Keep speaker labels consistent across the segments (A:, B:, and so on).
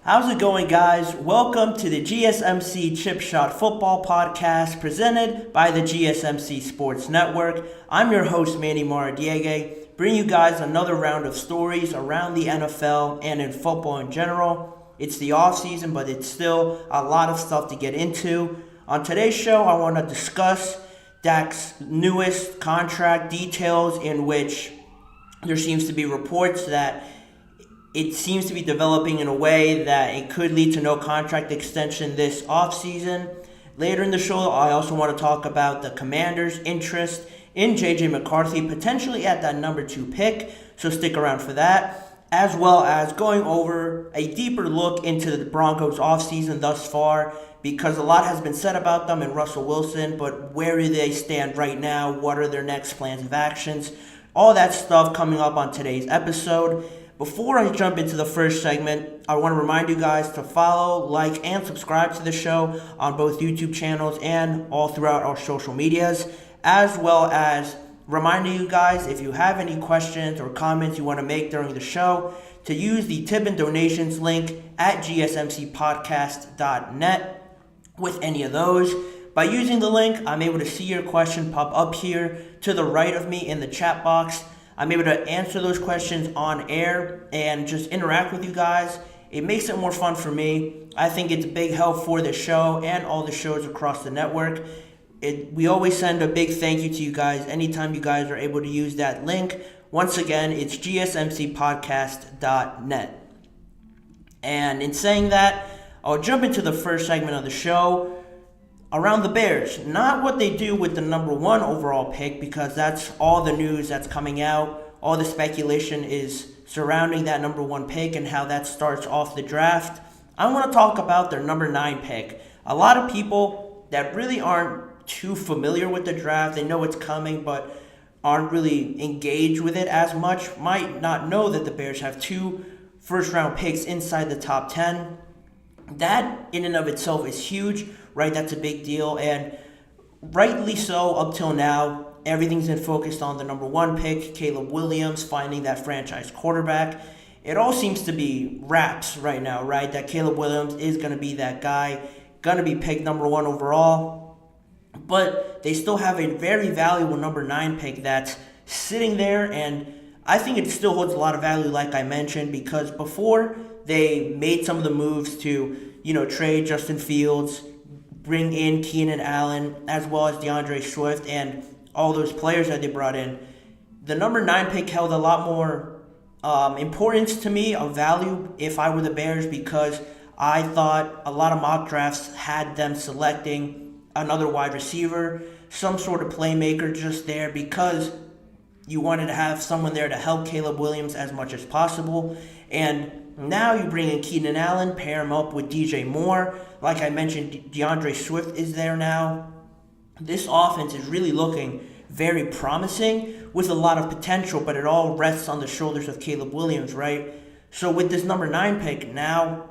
A: How's it going, guys? Welcome to the GSMC Chip Shot Football Podcast presented by the GSMC Sports Network. I'm your host, Manny Maradiege, bringing you guys another round of stories around the NFL and in football in general. It's the off-season, but it's still a lot of stuff to get into. On today's show, I want to discuss Dak's newest contract details, in which there seems to be reports that it seems to be developing in a way that it could lead to no contract extension this offseason. Later in the show, I also want to talk about the Commanders' interest in J.J.McCarthy, potentially at that number 2 pick, so stick around for that, as well as going over a deeper look into the Broncos' offseason thus far, because a lot has been said about them and Russell Wilson, but where do they stand right now? What are their next plans of actions? All that stuff coming up on today's episode. Before I jump into the first segment, I want to remind you guys to follow, like, and subscribe to the show on both YouTube channels and all throughout our social medias, as well as reminding you guys, if you have any questions or comments you want to make during the show, to use the tip and donations link at gsmcpodcast.net with any of those. By using the link, I'm able to see your question pop up here to the right of me in the chat box. I'm able to answer those questions on air and just interact with you guys. It makes it more fun for me. I think it's a big help for the show and all the shows across the network. We always send a big thank you to you guys anytime you guys are able to use that link. Once again, it's gsmcpodcast.net. And in saying that, I'll jump into the first segment of the show around the Bears. Not what they do with the number 1 overall pick, because that's all the news that's coming out. All the speculation is surrounding that number 1 pick and how that starts off the draft. I want to talk about their number 9 pick. A lot of people that really aren't too familiar with the draft, they know it's coming, but aren't really engaged with it as much, might not know that the Bears have 2 first-round picks inside the top 10. That in and of itself is huge, right? That's a big deal, and rightly so. Up till now, everything's been focused on the number 1 pick, Caleb Williams, finding that franchise quarterback. It all seems to be wraps right now, right? That Caleb Williams is going to be that guy, going to be picked number 1 overall, but they still have a very valuable number 9 pick that's sitting there, and I think it still holds a lot of value, like I mentioned, because before they made some of the moves to, trade Justin Fields, bring in Keenan Allen, as well as DeAndre Swift, and all those players that they brought in, the number 9 pick held a lot more importance to me, of value, if I were the Bears, because I thought a lot of mock drafts had them selecting another wide receiver, some sort of playmaker just there, because you wanted to have someone there to help Caleb Williams as much as possible. And now you bring in Keenan Allen, pair him up with DJ Moore. Like I mentioned, DeAndre Swift is there now. This offense is really looking very promising with a lot of potential, but it all rests on the shoulders of Caleb Williams, right? So with this number 9 pick, now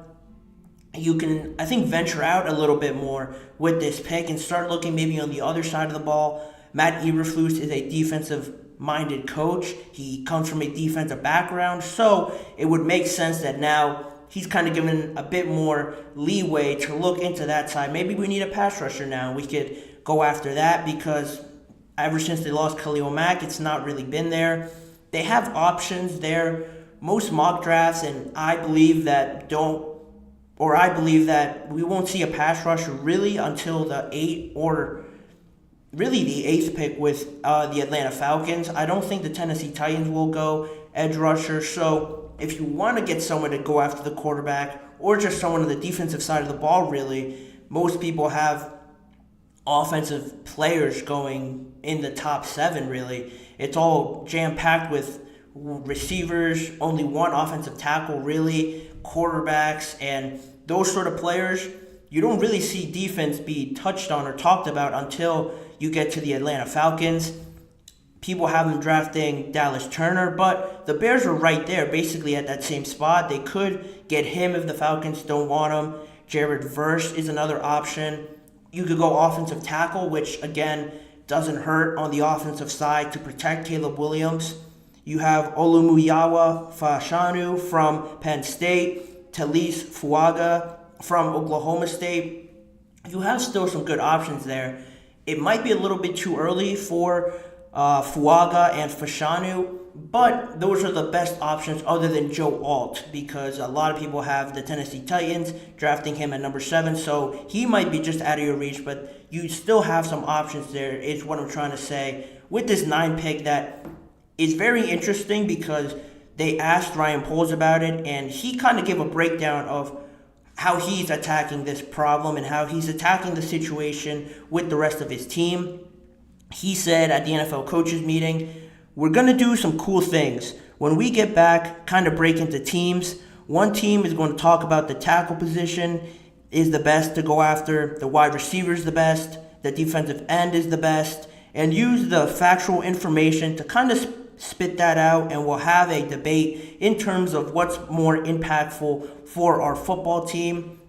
A: you can, I think, venture out a little bit more with this pick and start looking maybe on the other side of the ball. Matt Eberflus is a defensive-minded coach. He comes from a defensive background, so it would make sense that now he's kind of given a bit more leeway to look into that side. Maybe we need a pass rusher now. We could go after that, because ever since they lost Khalil Mack, it's not really been there. They have options there. Most mock drafts, and I believe that we won't see a pass rusher really until the 8th or really the 8th pick with the Atlanta Falcons. I don't think the Tennessee Titans will go edge rusher. So if you want to get someone to go after the quarterback, or just someone on the defensive side of the ball, really, most people have offensive players going in the top 7, really. It's all jam-packed with receivers, only 1 offensive tackle, really, quarterbacks, and those sort of players. You don't really see defense be touched on or talked about until you get to the Atlanta Falcons. People have them drafting Dallas Turner, but the Bears are right there, basically at that same spot. They could get him if the Falcons don't want him. Jared Verse is another option. You could go offensive tackle, which, again, doesn't hurt on the offensive side to protect Caleb Williams. You have Olumuyiwa Fashanu from Penn State. Talise Fuaga from Oklahoma State. You have still some good options there. It might be a little bit too early for Fuaga and Fashanu, but those are the best options other than Joe Alt, because a lot of people have the Tennessee Titans drafting him at number 7, so he might be just out of your reach, but you still have some options there, is what I'm trying to say. With this 9 pick, that is very interesting because they asked Ryan Poles about it, and he kind of gave a breakdown of how he's attacking this problem and how he's attacking the situation with the rest of his team. He said at the NFL coaches meeting, we're going to do some cool things. When we get back, kind of break into teams. One team is going to talk about the tackle position is the best to go after, the wide receiver is the best, the defensive end is the best, and use the factual information to kind of spit that out, and we'll have a debate in terms of what's more impactful for our football team.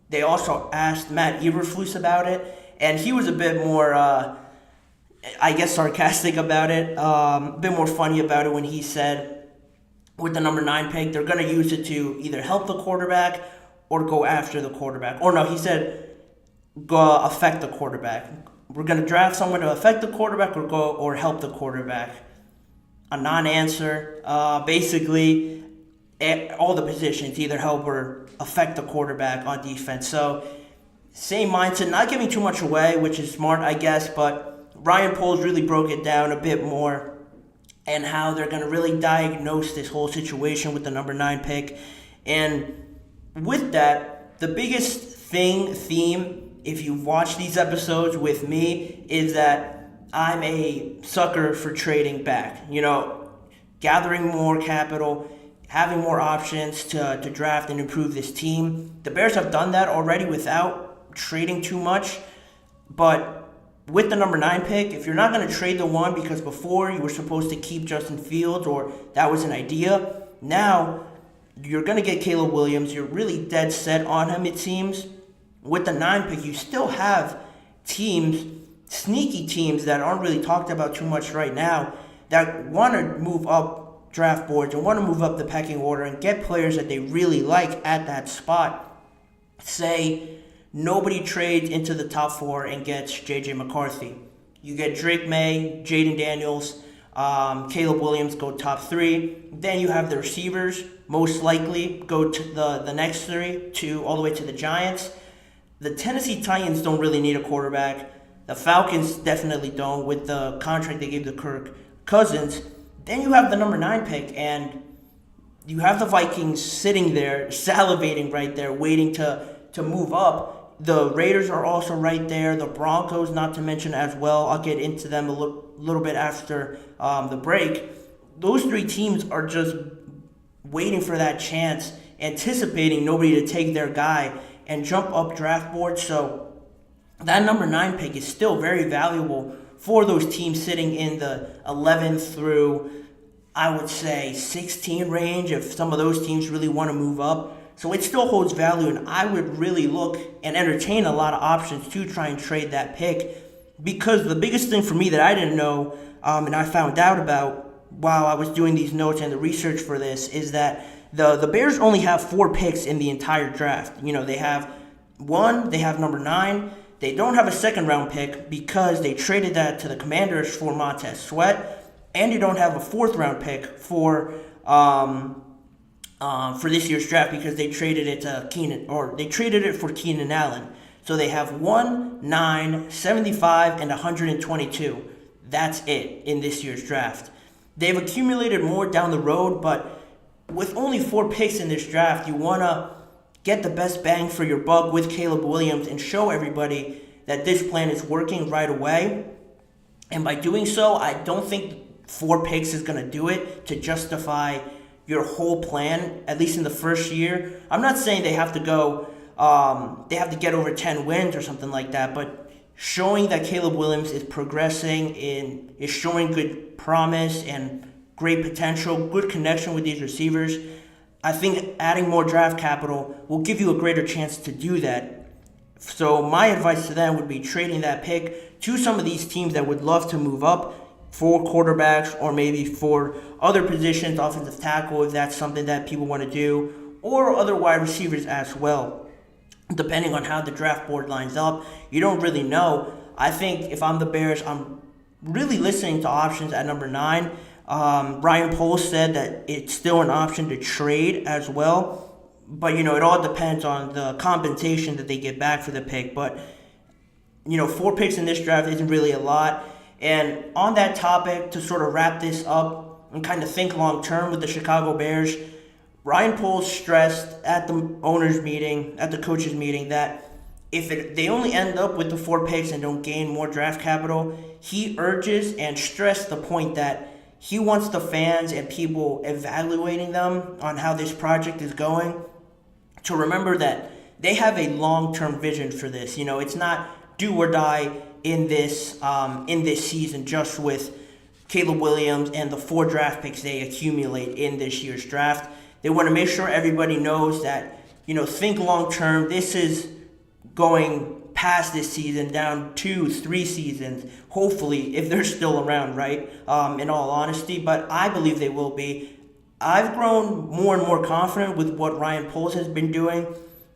A: They also asked Matt Eberflus about it, and he was a bit more, I guess, sarcastic about it, a bit more funny about it when he said with the number 9 pick, they're going to use it to either help the quarterback or go after the quarterback. Or no, he said go affect the quarterback. We're going to draft someone to affect the quarterback or help the quarterback. A non-answer. Basically, all the positions either help or affect the quarterback on defense. So, same mindset, not giving too much away, which is smart, I guess, but Ryan Poles really broke it down a bit more and how they're going to really diagnose this whole situation with the number 9 pick. And with that, the biggest theme, if you watch these episodes with me, is that I'm a sucker for trading back. You know, gathering more capital, having more options to draft and improve this team. The Bears have done that already without trading too much. But with the number 9 pick, if you're not going to trade the 1 because before you were supposed to keep Justin Fields or that was an idea, now you're going to get Caleb Williams. You're really dead set on him, it seems. With the 9 pick, you still have teams, sneaky teams that aren't really talked about too much right now, that want to move up draft boards and want to move up the pecking order and get players that they really like at that spot. Say nobody trades into the top 4 and gets J.J.McCarthy. You get Drake May, Jaden Daniels, Caleb Williams go top 3. Then you have the receivers, most likely go to the next 3 all the way to the Giants. The Tennessee Titans don't really need a quarterback. The Falcons definitely don't with the contract they gave to Kirk Cousins. Then you have the number 9 pick, and you have the Vikings sitting there, salivating right there, waiting to move up. The Raiders are also right there. The Broncos, not to mention as well. I'll get into them a little bit after the break. Those 3 teams are just waiting for that chance, anticipating nobody to take their guy and jump up draft boards. So that number 9 pick is still very valuable for those teams sitting in the 11th through, I would say, 16 range if some of those teams really want to move up. So it still holds value, and I would really look and entertain a lot of options to try and trade that pick, because the biggest thing for me that I didn't know and I found out about while I was doing these notes and the research for this is that the Bears only have 4 picks in the entire draft. You know, they have 1, they have number 9. They don't have a second-round pick because they traded that to the Commanders for Montez Sweat, and you don't have a 4th-round pick for this year's draft because they traded it for Keenan Allen. So they have 1, 9, 75, and 122. That's it in this year's draft. They've accumulated more down the road, but with only 4 picks in this draft, you want to get the best bang for your buck with Caleb Williams and show everybody that this plan is working right away. And by doing so, I don't think 4 picks is going to do it to justify your whole plan, at least in the first year. I'm not saying they have to get over 10 wins or something like that, but showing that Caleb Williams is progressing and is showing good promise and great potential, good connection with these receivers, I think adding more draft capital will give you a greater chance to do that. So my advice to them would be trading that pick to some of these teams that would love to move up for quarterbacks or maybe for other positions, offensive tackle, if that's something that people want to do, or other wide receivers as well. Depending on how the draft board lines up, you don't really know. I think if I'm the Bears, I'm really listening to options at number 9. Ryan Poles said that it's still an option to trade as well. But, it all depends on the compensation that they get back for the pick. But, 4 picks in this draft isn't really a lot. And on that topic, to sort of wrap this up and kind of think long term with the Chicago Bears, Ryan Poles stressed at the owners' meeting, at the coaches' meeting, that if they only end up with the 4 picks and don't gain more draft capital, he urges and stressed the point that he wants the fans and people evaluating them on how this project is going to remember that they have a long-term vision for this. It's not do or die in this season just with Caleb Williams and the 4 draft picks they accumulate in this year's draft. They want to make sure everybody knows that, think long-term. This is going past this season, down 2-3 seasons, hopefully, if they're still around, right, in all honesty. But I believe they will be. I've grown more and more confident with what Ryan Poles has been doing,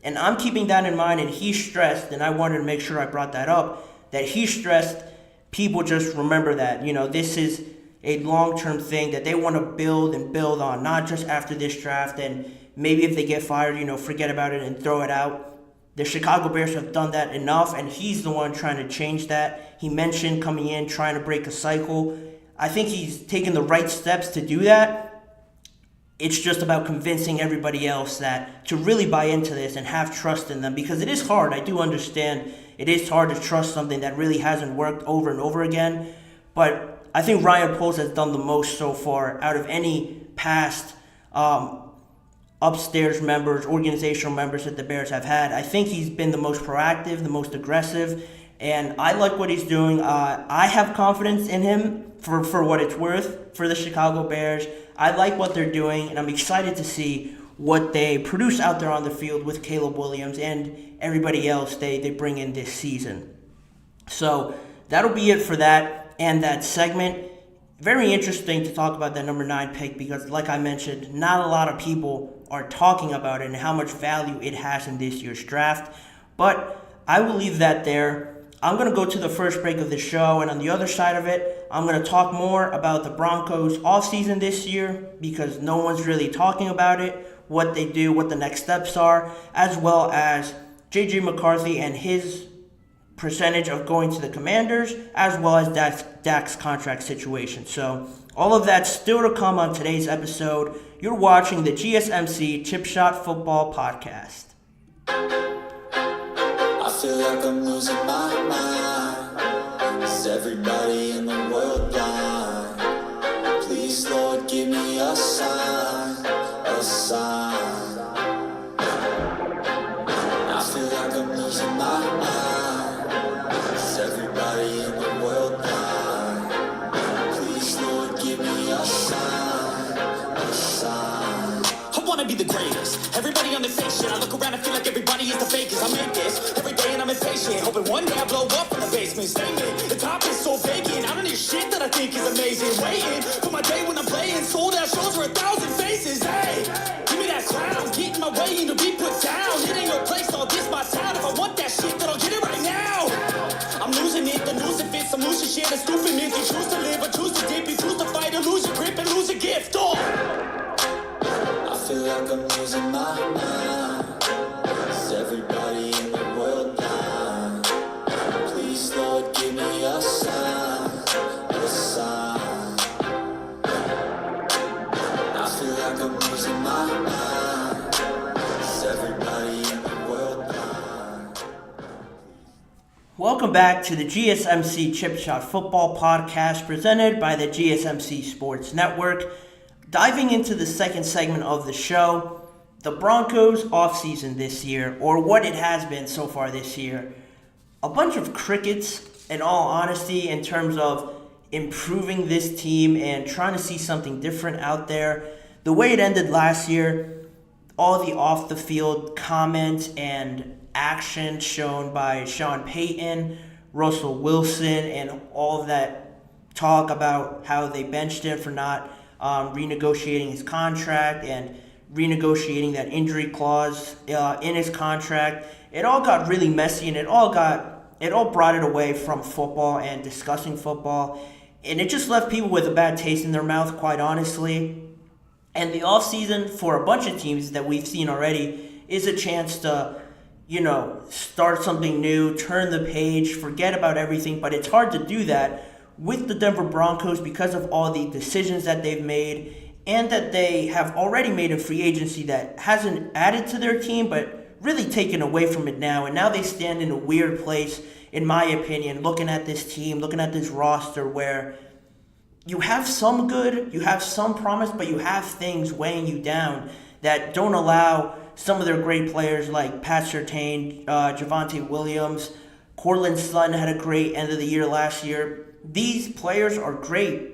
A: and I'm keeping that in mind, and he stressed, and I wanted to make sure I brought that up, that he stressed people just remember that, this is a long-term thing that they want to build and build on, not just after this draft, and maybe if they get fired, forget about it and throw it out. The Chicago Bears have done that enough, and he's the one trying to change that. He mentioned coming in, trying to break a cycle. I think he's taken the right steps to do that. It's just about convincing everybody else that to really buy into this and have trust in them, because it is hard. I do understand it is hard to trust something that really hasn't worked over and over again. But I think Ryan Poles has done the most so far out of any past upstairs members, organizational members that the Bears have had. I think he's been the most proactive, the most aggressive, and I like what he's doing. I have confidence in him for what it's worth for the Chicago Bears. I like what they're doing, and I'm excited to see what they produce out there on the field with Caleb Williams and everybody else they bring in this season. So that'll be it for that and that segment. Very interesting to talk about that number 9 pick because, like I mentioned, not a lot of people are talking about it and how much value it has in this year's draft. But I will leave that there. I'm going to go to the first break of the show, and on the other side of it, I'm going to talk more about the Broncos offseason this year because no one's really talking about it, what they do, what the next steps are, as well as J.J.McCarthy and his percentage of going to the Commanders, as well as Dak's contract situation. So all of that still to come on today's episode. You're watching the GSMC Chip Shot Football Podcast.
B: I feel like I'm losing my mind. Is everybody in the world blind? Please, Lord, give me a sign, a sign. I feel like I'm losing my mind. Is everybody in the world blind? Please, Lord, give me a sign, a sign. I wanna be the greatest. Everybody on the fake shit. I look around and feel like everybody is the fakest. I make this every day and I'm impatient. Hoping one day I blow up in the basement. Statement, the top is so vacant. I don't need shit that I think is amazing. Waiting for my day when I'm playing. Sold out shows for 1,000 faces. Hey, give me that crown. Get in my way and to be put down. It ain't no place, all this my town. If I want that shit, then I'll get it right now. I'm losing it, the news it fits. I'm losing shit, the stupid means you choose to live or choose to dip. You choose to fight or lose your grip and lose a gift. Oh. I feel like I'm losing my mind. Is everybody in the world blind? Please, Lord, give me a sign, a sign. I feel like I'm losing my mind. Is everybody in the world blind?
A: Welcome back to the GSMC Chip Shot Football Podcast presented by the GSMC Sports Network. Diving into the second segment of the show, the Broncos offseason this year, or what it has been so far this year. A bunch of crickets, in all honesty, in terms of improving this team and trying to see something different out there. The way it ended last year, all the off-the-field comments and action shown by Sean Payton, Russell Wilson, and all of that talk about how they benched him for not renegotiating his contract and renegotiating that injury clause in his contract. It all got really messy, and it all brought it away from football and discussing football. And it just left people with a bad taste in their mouth, quite honestly. And the offseason for a bunch of teams that we've seen already is a chance to, start something new, turn the page, forget about everything. But it's hard to do that with the Denver Broncos because of all the decisions that they've made and that they have already made in free agency that hasn't added to their team, but really taken away from it now. And now they stand in a weird place, in my opinion, looking at this team, looking at this roster where you have some good, you have some promise, but you have things weighing you down that don't allow some of their great players like Pat Surtain, Javonte Williams, Cortland Sutton had a great end of the year last year. These players are great,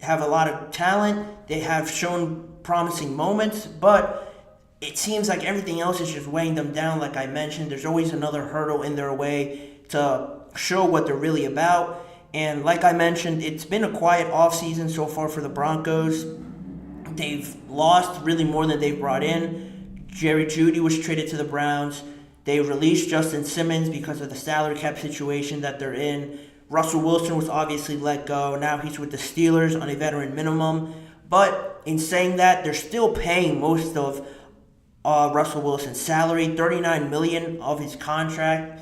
A: have a lot of talent, they have shown promising moments, but it seems like everything else is just weighing them down. Like I mentioned, there's always another hurdle in their way to show what they're really about. And like I mentioned, it's been a quiet offseason so far for the Broncos. They've lost really more than they've brought in. Jerry Jeudy was traded to the Browns. They released Justin Simmons because of the salary cap situation that they're in. Russell Wilson was obviously let go. Now he's with the Steelers on a veteran minimum. But in saying that, they're still paying most of Russell Wilson's salary. $39 million of his contract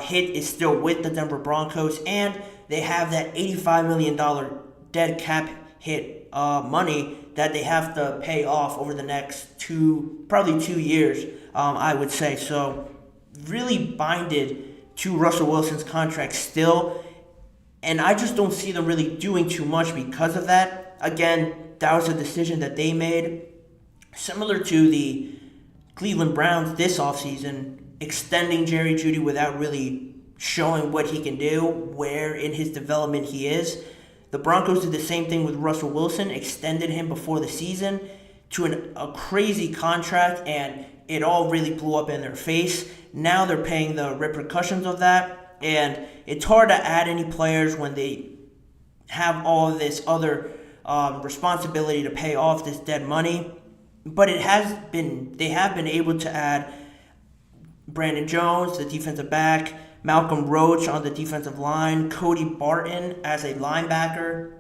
A: hit is still with the Denver Broncos, and they have that $85 million dead cap hit money that they have to pay off over the next probably 2 years, I would say. So really binded to Russell Wilson's contract still, and I just don't see them really doing too much because of that. Again, that was a decision that they made, similar to the Cleveland Browns this offseason, extending Jerry Jeudy without really showing what he can do, where in his development he is. The Broncos did the same thing with Russell Wilson, extended him before the season to a crazy contract, and it all really blew up in their face. Now they're paying the repercussions of that, and it's hard to add any players when they have all of this other responsibility to pay off this dead money. But they have been able to add Brandon Jones, the defensive back, Malcolm Roach on the defensive line, Cody Barton as a linebacker.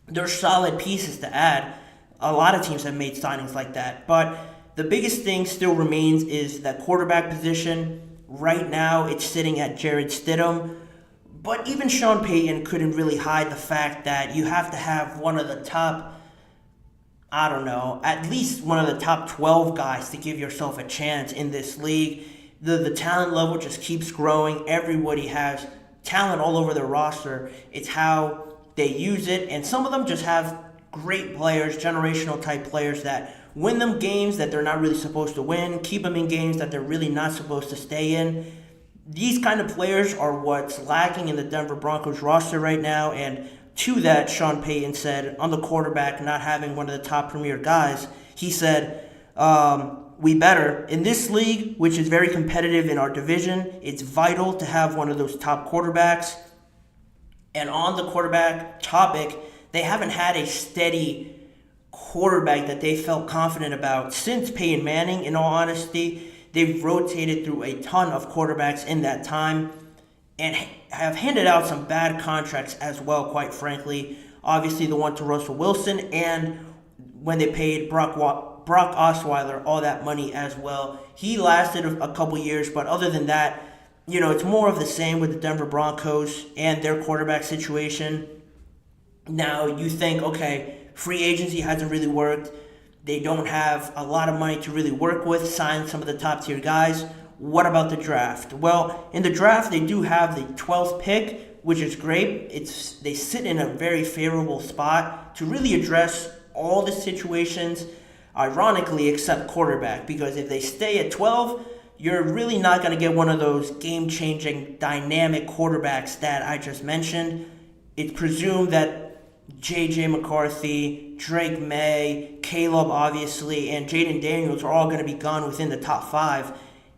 A: They're solid pieces to add. A lot of teams have made signings like that. But the biggest thing still remains is that quarterback position. Right now, it's sitting at Jarrett Stidham. But even Sean Payton couldn't really hide the fact that you have to have one of the top, at least one of the top 12 guys to give yourself a chance in this league. The talent level just keeps growing. Everybody has talent all over their roster. It's how they use it. And some of them just have great players, generational type players that win them games that they're not really supposed to win, keep them in games that they're really not supposed to stay in. These kind of players are what's lacking in the Denver Broncos roster right now. And to that, Sean Payton said on the quarterback not having one of the top premier guys, he said, we better. In this league, which is very competitive in our division, it's vital to have one of those top quarterbacks. And on the quarterback topic, they haven't had a steady quarterback that they felt confident about since Peyton Manning, in all honesty. They've rotated through a ton of quarterbacks in that time and have handed out some bad contracts as well, quite frankly. Obviously, the one to Russell Wilson, and when they paid Brock Osweiler all that money as well. He lasted a couple years, but other than that, it's more of the same with the Denver Broncos and their quarterback situation. Now, you think, okay, free agency hasn't really worked. They don't have a lot of money to really work with, sign some of the top-tier guys. What about the draft? Well, in the draft, they do have the 12th pick, which is great. They sit in a very favorable spot to really address all the situations, ironically, except quarterback, because if they stay at 12, you're really not going to get one of those game-changing, dynamic quarterbacks that I just mentioned. It's presumed that J.J.McCarthy, Drake May, Caleb, obviously, and Jaden Daniels are all going to be gone within the top 5.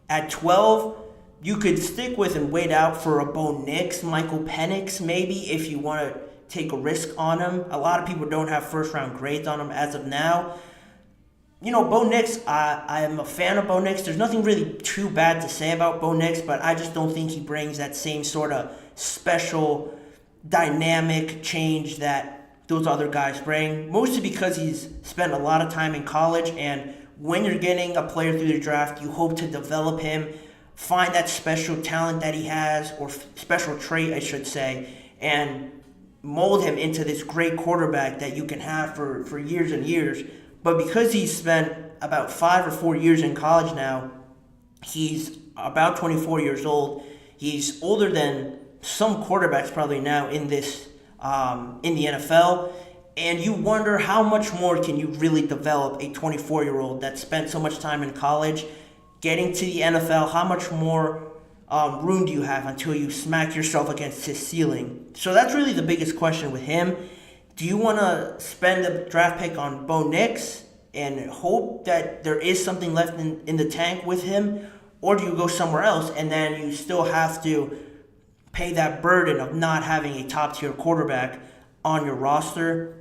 A: At 12, you could stick with and wait out for a Bo Nix, Michael Penix, maybe, if you want to take a risk on him. A lot of people don't have first-round grades on him as of now. Bo Nix, I am a fan of Bo Nix. There's nothing really too bad to say about Bo Nix, but I just don't think he brings that same sort of special dynamic change that those other guys bring. Mostly because he's spent a lot of time in college, and when you're getting a player through the draft, you hope to develop him, find that special talent that he has, or special trait, I should say, and mold him into this great quarterback that you can have for years and years. But because he's spent about 5 or 4 years in college now, he's about 24 years old. He's older than some quarterbacks probably now in this in the NFL. And you wonder how much more can you really develop a 24-year-old that spent so much time in college, getting to the NFL. How much more room do you have until you smack yourself against his ceiling? So that's really the biggest question with him. Do you want to spend the draft pick on Bo Nix and hope that there is something left in the tank with him? Or do you go somewhere else and then you still have to pay that burden of not having a top-tier quarterback on your roster?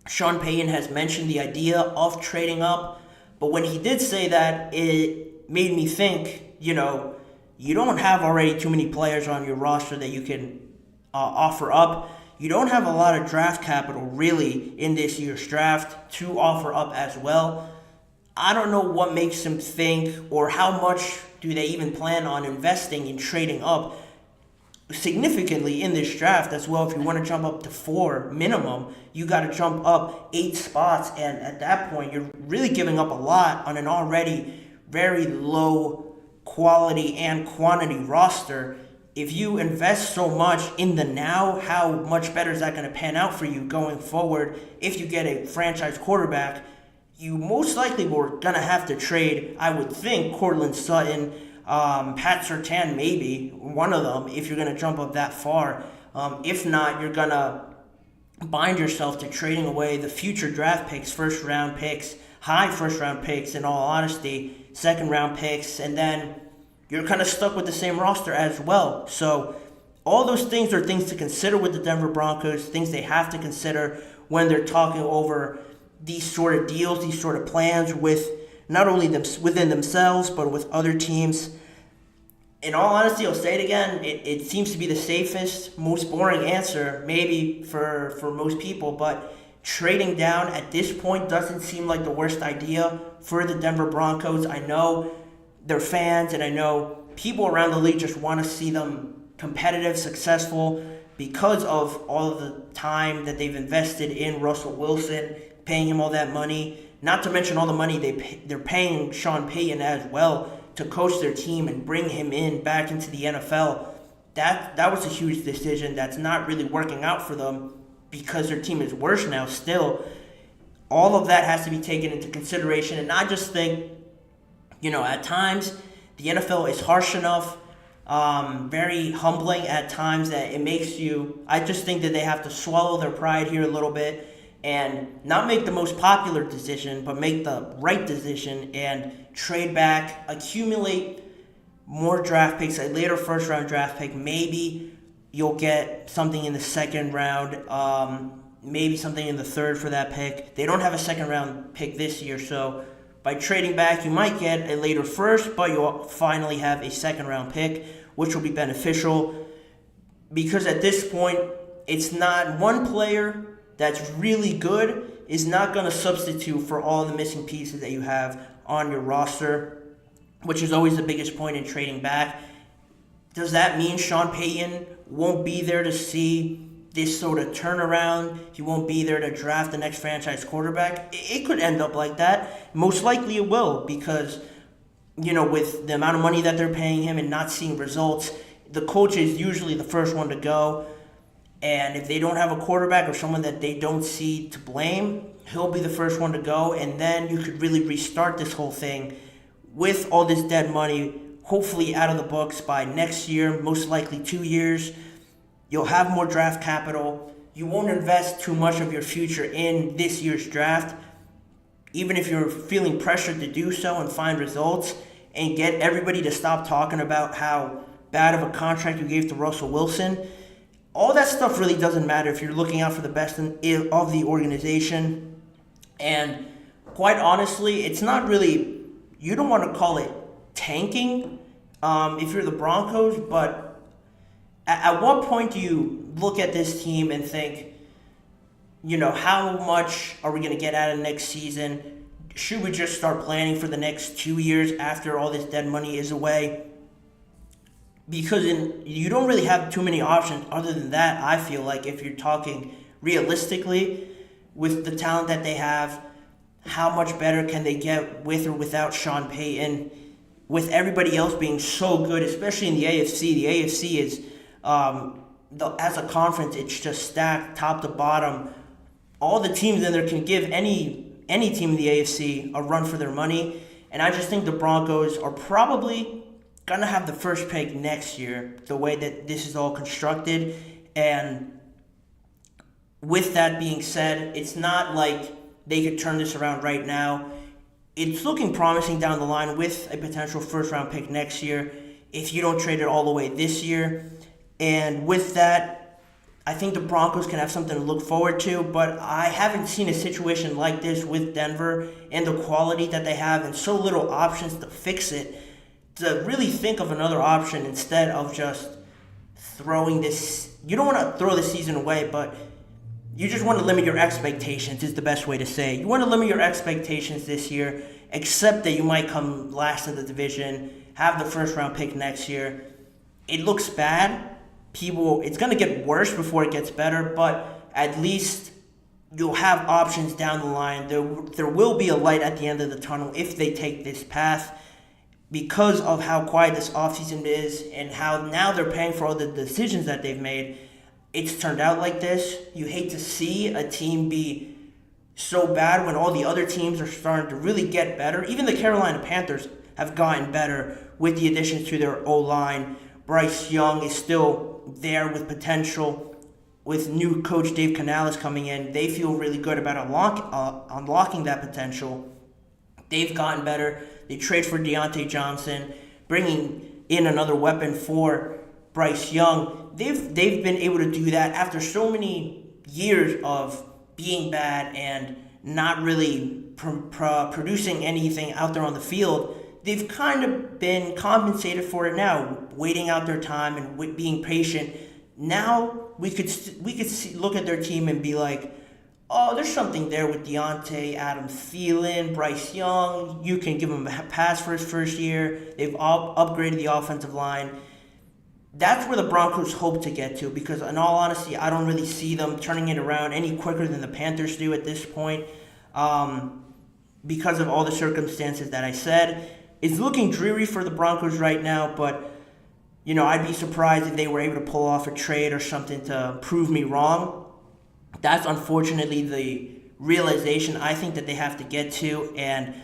A: Sean Payton has mentioned the idea of trading up, but when he did say that, it made me think, you don't have already too many players on your roster that you can offer up. You don't have a lot of draft capital really in this year's draft to offer up as well. I don't know what makes him think, or how much do they even plan on investing in trading up significantly in this draft as well. If you want to jump up to 4 minimum, you got to jump up 8 spots, and at that point you're really giving up a lot on an already very low quality and quantity roster. If you invest so much in the now, how much better is that going to pan out for you going forward? If you get a franchise quarterback, you most likely were going to have to trade, I would think, Courtland Sutton, Pat Surtain, maybe one of them, if you're going to jump up that far. If not, you're going to bind yourself to trading away the future draft picks, first round picks, high first round picks, in all honesty, second round picks, and then you're kind of stuck with the same roster as well. So all those things are things to consider with the Denver Broncos, things they have to consider when they're talking over these sort of deals, these sort of plans with not only them within themselves, but with other teams. In all honesty, I'll say it again, it seems to be the safest, most boring answer, maybe for most people, but trading down at this point doesn't seem like the worst idea for the Denver Broncos. I know they're fans, and I know people around the league just want to see them competitive, successful, because of all of the time that they've invested in Russell Wilson, paying him all that money, not to mention all the money they're paying Sean Payton as well to coach their team and bring him back into the NFL. That was a huge decision that's not really working out for them because their team is worse now still. All of that has to be taken into consideration, and I just think, at times, the NFL is harsh enough, very humbling at times, that it makes you, I just think that they have to swallow their pride here a little bit and not make the most popular decision, but make the right decision and trade back, accumulate more draft picks, a later first round draft pick. Maybe you'll get something in the second round, maybe something in the third for that pick. They don't have a second round pick this year, so by trading back, you might get a later first, but you'll finally have a second round pick, which will be beneficial, because at this point, it's not one player that's really good is not going to substitute for all the missing pieces that you have on your roster, which is always the biggest point in trading back. Does that mean Sean Payton won't be there to see this sort of turnaround? He won't be there to draft the next franchise quarterback? It could end up like that. Most likely it will, because, with the amount of money that they're paying him and not seeing results, the coach is usually the first one to go. And if they don't have a quarterback or someone that they don't see to blame, he'll be the first one to go. And then you could really restart this whole thing with all this dead money, hopefully out of the books by next year, most likely 2 years. You'll have more draft capital. You won't invest too much of your future in this year's draft, even if you're feeling pressured to do so and find results and get everybody to stop talking about how bad of a contract you gave to Russell Wilson. All that stuff really doesn't matter if you're looking out for the best of the organization. And quite honestly, it's not really, you don't want to call it tanking if you're the Broncos, but at what point do you look at this team and think, how much are we going to get out of next season? Should we just start planning for the next 2 years after all this dead money is away? Because you don't really have too many options other than that, I feel like, if you're talking realistically with the talent that they have. How much better can they get with or without Sean Payton? With everybody else being so good, especially in the AFC. The AFC is, as a conference, it's just stacked top to bottom. All the teams in there can give any team in the AFC a run for their money. And I just think the Broncos are probably going to have the first pick next year, the way that this is all constructed. And with that being said, it's not like they could turn this around right now. It's looking promising down the line with a potential first-round pick next year if you don't trade it all the way this year. And with that, I think the Broncos can have something to look forward to, but I haven't seen a situation like this with Denver and the quality that they have and so little options to fix it, to really think of another option instead of just throwing this. You don't want to throw the season away, but you just want to limit your expectations is the best way to say it. You want to limit your expectations this year, accept that you might come last in the division, have the first round pick next year. It looks bad. It's going to get worse before it gets better, but at least you'll have options down the line. There will be a light at the end of the tunnel if they take this path, because of how quiet this offseason is and how now they're paying for all the decisions that they've made. It's turned out like this. You hate to see a team be so bad when all the other teams are starting to really get better. Even the Carolina Panthers have gotten better with the additions to their O-line. Bryce Young is still there with potential. With new coach Dave Canales coming in, they feel really good about unlocking that potential. They've gotten better. They trade for Deontay Johnson, bringing in another weapon for Bryce Young. They've been able to do that after so many years of being bad and not really producing anything out there on the field. They've kind of been compensated for it now, waiting out their time and being patient. Now we could look at their team and be like, oh, there's something there with Deontay, Adam Thielen, Bryce Young. You can give him a pass for his first year. They've upgraded the offensive line. That's where the Broncos hope to get to, because in all honesty, I don't really see them turning it around any quicker than the Panthers do at this point, because of all the circumstances that I said. It's looking dreary for the Broncos right now, but I'd be surprised if they were able to pull off a trade or something to prove me wrong. That's unfortunately the realization I think that they have to get to, and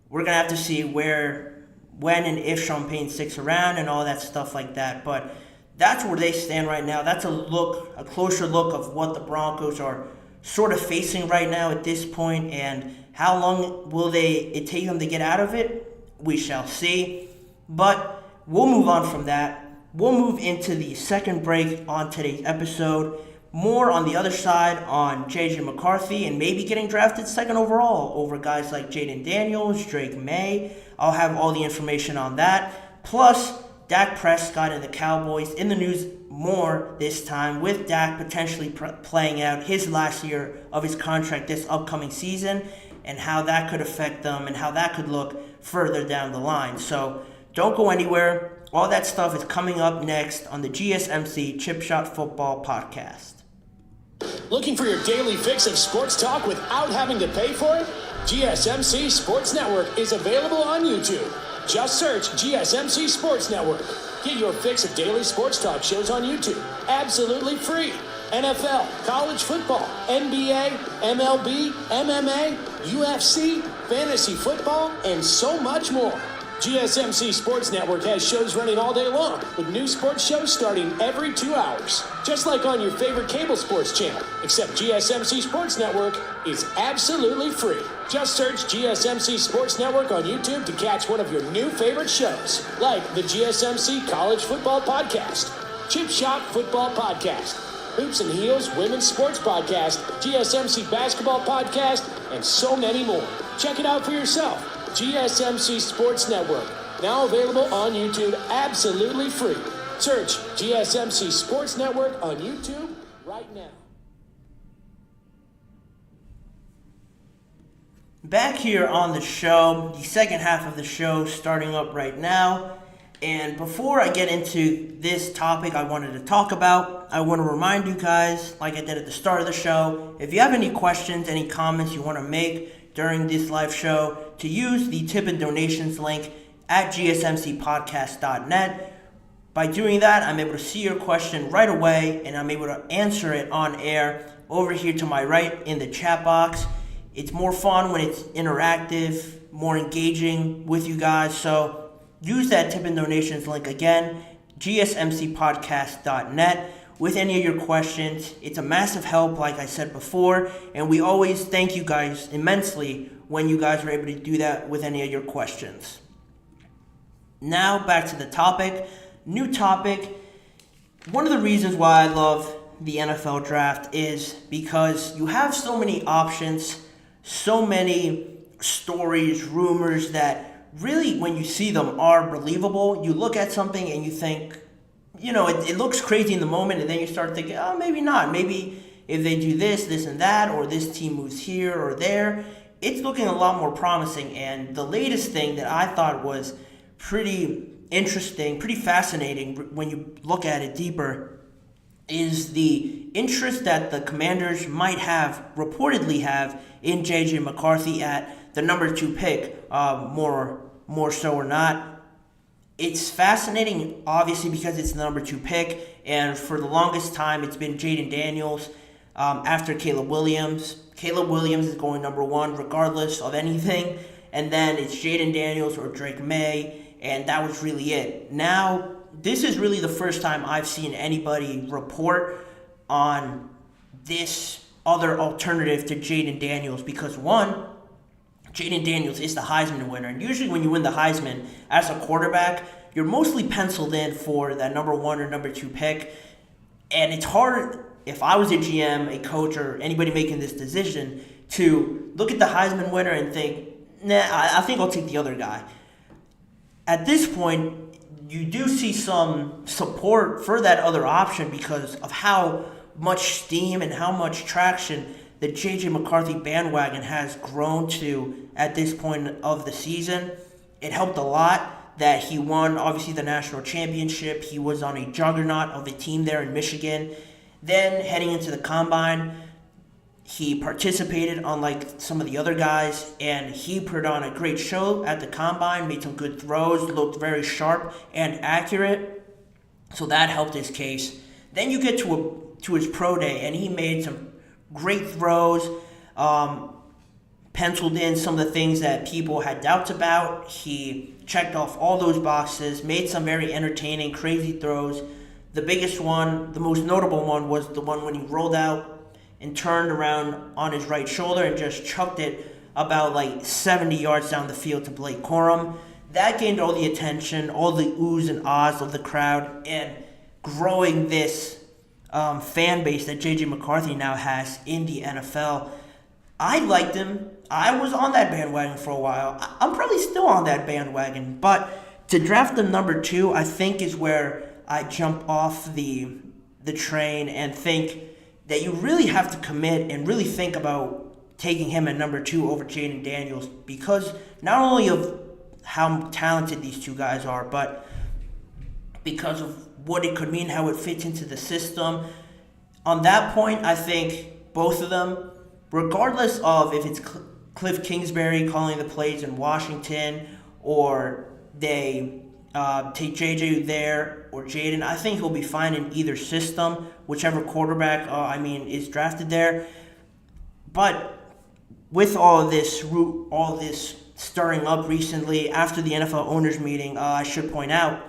A: we're going to have to see when and if Sean Payton sticks around and all that stuff like that. But that's where they stand right now. That's a closer look of what the Broncos are sort of facing right now at this point, and how long will it take them to get out of it? We shall see. But we'll move on from that. We'll move into the second break on today's episode. More on the other side on J.J.McCarthy and maybe getting drafted second overall over guys like Jaden Daniels, Drake May. I'll have all the information on that. Plus, Dak Prescott and the Cowboys in the news more this time, with Dak potentially playing out his last year of his contract this upcoming season, and how that could affect them and how that could look further down the line. So don't go anywhere. All that stuff is coming up next on the GSMC Chip Shot Football Podcast.
C: Looking for your daily fix of sports talk without having to pay for it? GSMC Sports Network is available on YouTube. Just search GSMC Sports Network. Get your fix of daily sports talk shows on YouTube, absolutely free. NFL, college football, NBA, MLB, MMA, UFC, fantasy football, and so much more. GSMC Sports Network has shows running all day long, with new sports shows starting every 2 hours. Just like on your favorite cable sports channel, except GSMC Sports Network is absolutely free. Just search GSMC Sports Network on YouTube to catch one of your new favorite shows, like the GSMC College Football Podcast, Chip Shot Football Podcast, Hoops and Heels Women's Sports Podcast, GSMC Basketball Podcast, and so many more. Check it out for yourself. GSMC Sports Network, now available on YouTube absolutely free. Search GSMC Sports Network on YouTube right now.
A: Back here on the show, the second half of the show starting up right now. And before I get into this topic I wanted to talk about, I want to remind you guys, like I did at the start of the show, if you have any questions, any comments you want to make during this live show, to use the tip and donations link at gsmcpodcast.net. By doing that, I'm able to see your question right away, and I'm able to answer it on air over here to my right in the chat box. It's more fun when it's interactive, more engaging with you guys, so use that tip and donations link again, gsmcpodcast.net, with any of your questions. It's a massive help, like I said before, and we always thank you guys immensely when you guys are able to do that with any of your questions. Now, back to the topic. New topic. One of the reasons why I love the NFL draft is because you have so many options, so many stories, rumors that really, when you see them, are believable. You look at something and you think, it looks crazy in the moment, and then you start thinking, oh, maybe not. Maybe if they do this, this, and that, or this team moves here or there, it's looking a lot more promising. And the latest thing that I thought was pretty interesting, pretty fascinating when you look at it deeper, is the interest that the Commanders reportedly have in J.J.McCarthy at the number 2 pick, more so or not. It's fascinating, obviously, because it's the number 2 pick, and for the longest time, it's been Jaden Daniels after Caleb Williams. Caleb Williams is going number 1 regardless of anything, and then it's Jaden Daniels or Drake May, and that was really it. Now, this is really the first time I've seen anybody report on this other alternative to Jaden Daniels, because one, Jaden Daniels is the Heisman winner, and usually when you win the Heisman as a quarterback, you're mostly penciled in for that number 1 or number 2 pick, and it's hard, if I was a GM, a coach, or anybody making this decision, to look at the Heisman winner and think, I think I'll take the other guy. At this point, you do see some support for that other option because of how much steam and how much traction the J.J. McCarthy bandwagon has grown to at this point of the season. It helped a lot that he won, obviously, the national championship. He was on a juggernaut of a team there in Michigan. Then, heading into the Combine, he participated unlike some of the other guys, and he put on a great show at the Combine, made some good throws, looked very sharp and accurate, so that helped his case. Then you get to his pro day, and he made some great throws, penciled in some of the things that people had doubts about. He checked off all those boxes, made some very entertaining, crazy throws. The biggest one, the most notable one, was the one when he rolled out and turned around on his right shoulder and just chucked it about 70 yards down the field to Blake Corum. That gained all the attention, all the oohs and ahs of the crowd, and growing this fan base that J.J. McCarthy now has in the NFL. I liked him. I was on that bandwagon for a while. I'm probably still on that bandwagon, but to draft him number 2, I think is where I jump off the train and think that you really have to commit and really think about taking him at number 2 over Jaden Daniels, because not only of how talented these two guys are, but because of what it could mean, how it fits into the system. On that point, I think both of them, regardless of if it's Cliff Kingsbury calling the plays in Washington or they take JJ there or Jaden, I think he'll be fine in either system, whichever quarterback is drafted there. But with all this stirring up recently after the NFL owners meeting, I should point out,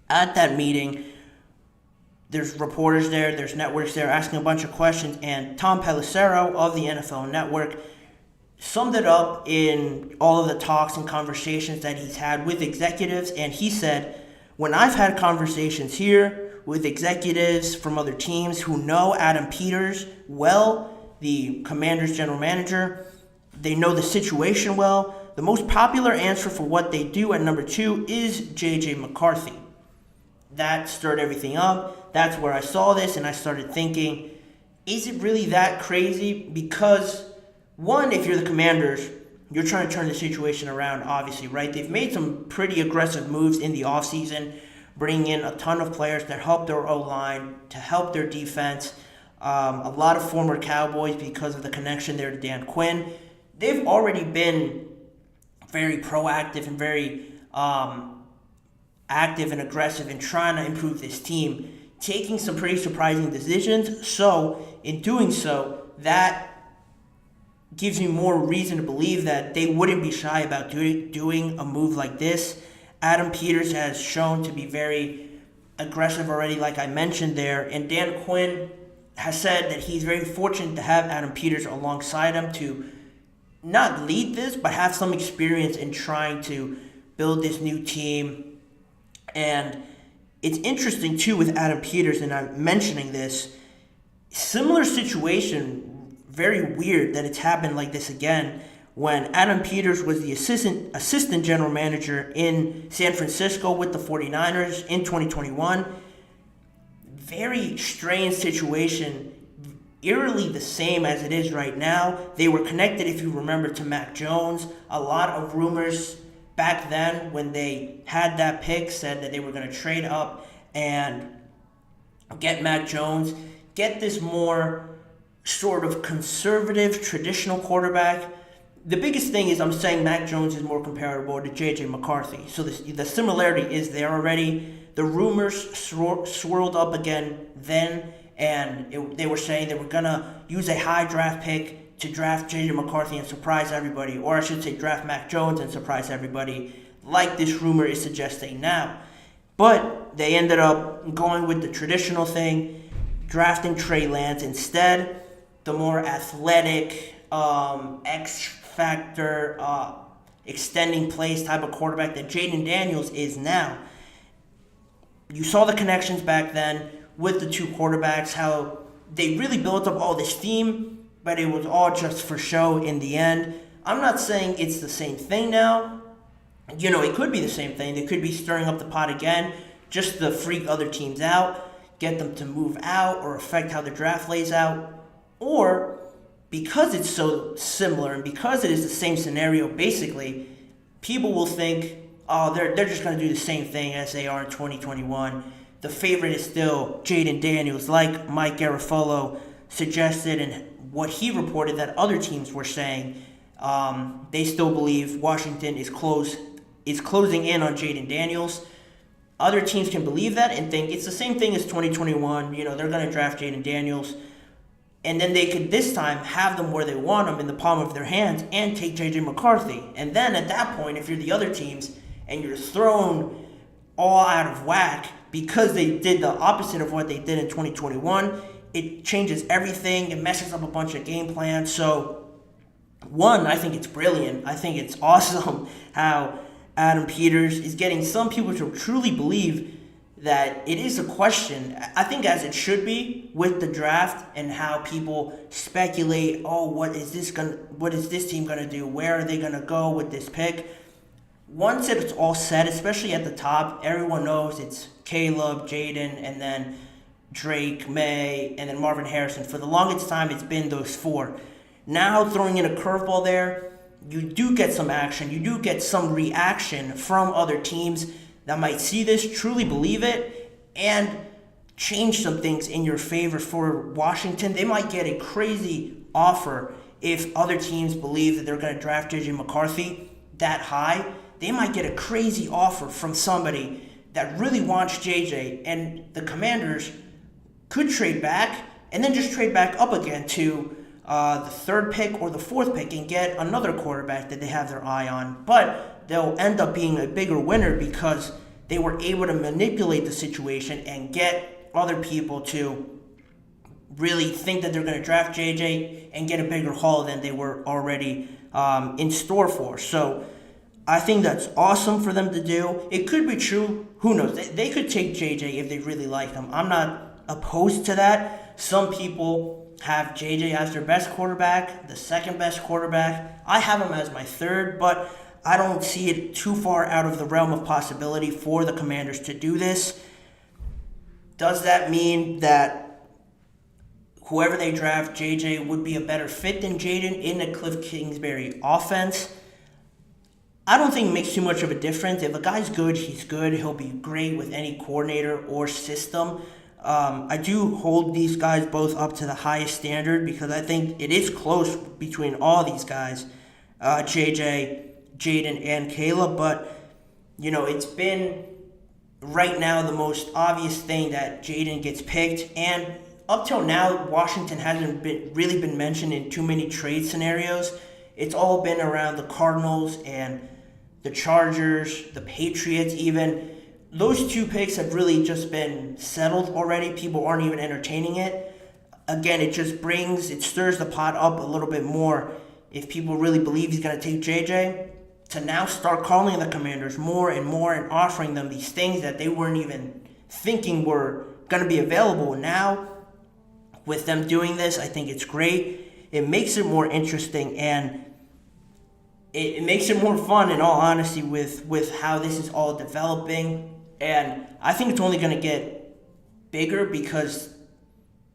A: at that meeting, there's reporters there, there's networks there asking a bunch of questions, and Tom Pelissero of the NFL Network summed it up in all of the talks and conversations that he's had with executives, and he said, when I've had conversations here with executives from other teams who know Adam Peters well, the Commanders general manager. They know the situation well. The most popular answer for what they do at number 2 is J.J.McCarthy. That stirred everything up. That's where I saw this, and I started thinking, is it really that crazy? Because, one, if you're the Commanders, you're trying to turn the situation around, obviously, right? They've made some pretty aggressive moves in the offseason, bringing in a ton of players to help their O-line, to help their defense. A lot of former Cowboys because of the connection there to Dan Quinn. They've already been very proactive and very active and aggressive in trying to improve this team, taking some pretty surprising decisions. So, in doing so, that gives me more reason to believe that they wouldn't be shy about doing a move like this. Adam Peters has shown to be very aggressive already, like I mentioned there, and Dan Quinn has said that he's very fortunate to have Adam Peters alongside him to not lead this, but have some experience in trying to build this new team. And it's interesting, too, with Adam Peters, and I'm mentioning this, similar situation, very weird that it's happened like this again, when Adam Peters was the assistant general manager in San Francisco with the 49ers in 2021. Very strange situation, eerily the same as it is right now. They were connected, if you remember, to Mac Jones. A lot of rumors back then when they had that pick said that they were going to trade up and get Mac Jones, get this more sort of conservative, traditional quarterback. The biggest thing is I'm saying Mac Jones is more comparable to J.J. McCarthy. So the similarity is there already. The rumors swirled up again then, and they were saying they were going to use a high draft pick to draft J.J. McCarthy and surprise everybody, or I should say draft Mac Jones and surprise everybody, like this rumor is suggesting now. But they ended up going with the traditional thing, drafting Trey Lance instead, the more athletic, X-factor, extending plays type of quarterback that Jaden Daniels is now. You saw the connections back then with the two quarterbacks, how they really built up all this team, but it was all just for show in the end. I'm not saying it's the same thing now. You know, it could be the same thing. They could be stirring up the pot again just to freak other teams out, get them to move out or affect how the draft lays out. Or, because it's so similar and because it is the same scenario, basically, people will think, oh, they're just going to do the same thing as they are in 2021. The favorite is still Jaden Daniels, like Mike Garafolo suggested and what he reported that other teams were saying. They still believe Washington is closing in on Jaden Daniels. Other teams can believe that and think it's the same thing as 2021. You know, they're going to draft Jaden Daniels. And then they could this time have them where they want them in the palm of their hands and take J.J. McCarthy. And then at that point, if you're the other teams and you're thrown all out of whack because they did the opposite of what they did in 2021, it changes everything. It messes up a bunch of game plans. So, one, I think it's brilliant. I think it's awesome how Adam Peters is getting some people to truly believe that it is a question, I think as it should be, with the draft and how people speculate, oh, what is this team gonna do? Where are they gonna go with this pick? Once it's all set, especially at the top, everyone knows it's Caleb, Jaden, and then Drake, May, and then Marvin Harrison. For the longest time, it's been those four. Now throwing in a curveball there, you do get some action. You do get some reaction from other teams that might see this, truly believe it, and change some things in your favor for Washington. They might get a crazy offer if other teams believe that they're going to draft J.J. McCarthy that high. They might get a crazy offer from somebody that really wants J.J., and the Commanders could trade back and then just trade back up again to the third pick or the fourth pick and get another quarterback that they have their eye on. But they'll end up being a bigger winner because they were able to manipulate the situation and get other people to really think that they're going to draft JJ and get a bigger haul than they were already in store for. So I think that's awesome for them to do. It could be true. Who knows? They could take JJ if they really like him. I'm not opposed to that. Some people have JJ as their best quarterback, the second best quarterback. I have him as my third, but I don't see it too far out of the realm of possibility for the Commanders to do this. Does that mean that whoever they draft, JJ, would be a better fit than Jaden in the Cliff Kingsbury offense? I don't think it makes too much of a difference. If a guy's good, he's good. He'll be great with any coordinator or system. I do hold these guys both up to the highest standard because I think it is close between all these guys, JJ, Jaden, and Caleb. But, it's been right now the most obvious thing that Jaden gets picked. And up till now, Washington hasn't really been mentioned in too many trade scenarios. It's all been around the Cardinals and the Chargers, the Patriots even. Those two picks have really just been settled already. People aren't even entertaining it. Again, it stirs the pot up a little bit more if people really believe he's going to take JJ, to now start calling the Commanders more and more and offering them these things that they weren't even thinking were going to be available. Now, with them doing this, I think it's great. It makes it more interesting, and it makes it more fun, in all honesty, with how this is all developing. And I think it's only going to get bigger because,